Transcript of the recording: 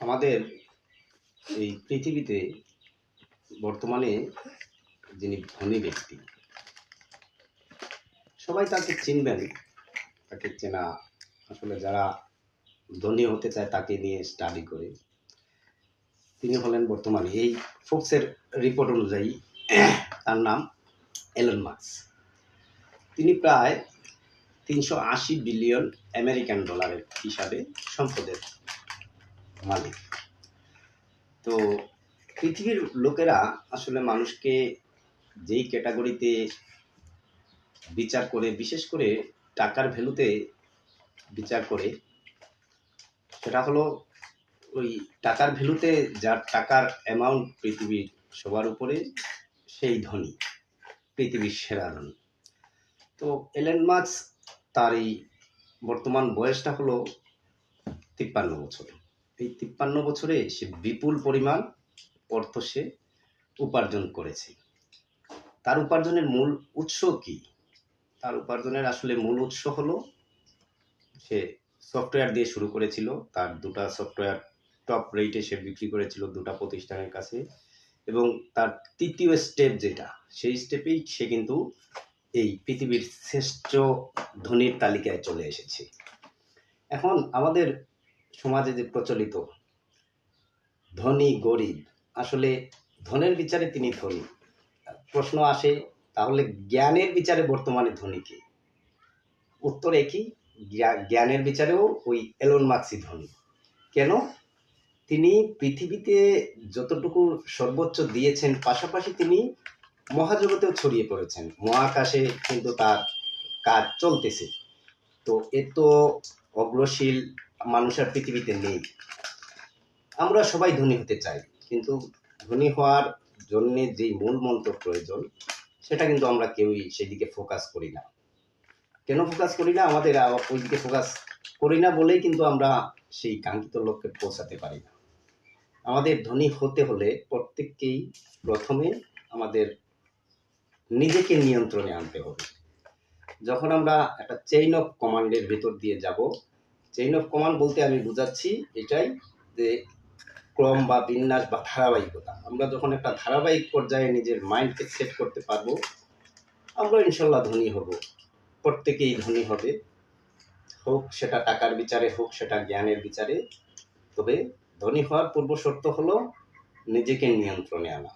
আমাদের এই পৃথিবীতে বর্তমানে যিনি ধনী ব্যক্তি, সবাই তাকে চিনবেন। তাকে চেনা আসলে যারা ধনী হতে চায় তাকে নিয়ে স্টাডি করে। তিনি হলেন বর্তমানে এই ফোর্বসের রিপোর্ট অনুযায়ী তার নাম এলন মাস্ক। তিনি প্রায় 380 বিলিয়ন আমেরিকান ডলারের হিসাবে সম্পদের মালিক। তো পৃথিবীর লোকেরা আসলে মানুষকে যেই ক্যাটাগরিতে বিচার করে, বিশেষ করে টাকার ভ্যালুতে বিচার করে, সেটা হলো ওই টাকার ভ্যালুতে যার টাকার অ্যামাউন্ট পৃথিবীর সবার উপরে, সেই ধনী, পৃথিবীর সেরা ধনী। তো এলন মাস্ক, তার এই বর্তমান বয়সটা হলো 53 বছর। এই 53 বছরে সে বিপুল পরিমাণ অর্থ সে উপার্জন করেছে। তার উপার্জনের মূল উৎস কি? তার উপার্জনের আসলে মূল উৎস হলো, সে সফটওয়্যার দিয়ে শুরু করেছিল। তার দুটা সফটওয়্যার টপ রেটে সে বিক্রি করেছিল দুটা প্রতিষ্ঠানের কাছে, এবং তার তৃতীয় স্টেপ যেটা, সেই স্টেপেই সে কিন্তু এই পৃথিবীর শ্রেষ্ঠ ধনীর তালিকায় চলে এসেছে। এখন আমাদের সমাজে যে প্রচলিত ধনী গরিব, আসলে ধনের বিচারে তিনি ধনী। প্রশ্ন আসে, তাহলে জ্ঞানের বিচারে বর্তমানে ধনী কে? উত্তর একই, জ্ঞানের বিচারেও ওই এলন মাস্কই ধনী। কেন? তিনি পৃথিবীতে যতটুকু সর্বোচ্চ দিয়েছেন, পাশাপাশি তিনি মহাজগতেও ছড়িয়ে পড়েছেন। মহাকাশে কিন্তু তার কাজ চলতেছে। তো এত অগ্রশীল মানুষ আর পৃথিবীতে নেই। আমরা সবাই ধনী হতে চাই, কিন্তু ধনী হওয়ার জন্যে যেই মূল মন্ত্র প্রয়োজন, সেটা কিন্তু আমরা কেউই সেদিকে ফোকাস করি না। কেন ফোকাস করি না? আমাদের ওই দিকে ফোকাস করি না বলেই কিন্তু আমরা সেই কাঙ্ক্ষিত লক্ষ্যে পৌঁছাতে পারি না। আমাদের ধনী হতে হলে প্রত্যেককেই প্রথমে আমাদের নিজেকে নিয়ন্ত্রণে আনতে হবে। যখন আমরা একটা চেইন অফ কমান্ডের ভেতর দিয়ে যাব, চেইন অফ কমান্ড বলতে আমি বুঝাচ্ছি এটাই যে ক্রম বা বিন্যাস বা ধারাবাহিকতা। আমরা যখন একটা ধারাবাহিক পর্যায়ে নিজের মাইন্ডকে সেট করতে পারবো, আমরা ইনশাল্লাহ ধনী হব। প্রত্যেকেই ধনী হবে, হোক সেটা টাকার বিচারে, হোক সেটা জ্ঞানের বিচারে। তবে ধনী হওয়ার পূর্ব শর্ত হলো নিজেকে নিয়ন্ত্রণে আনা।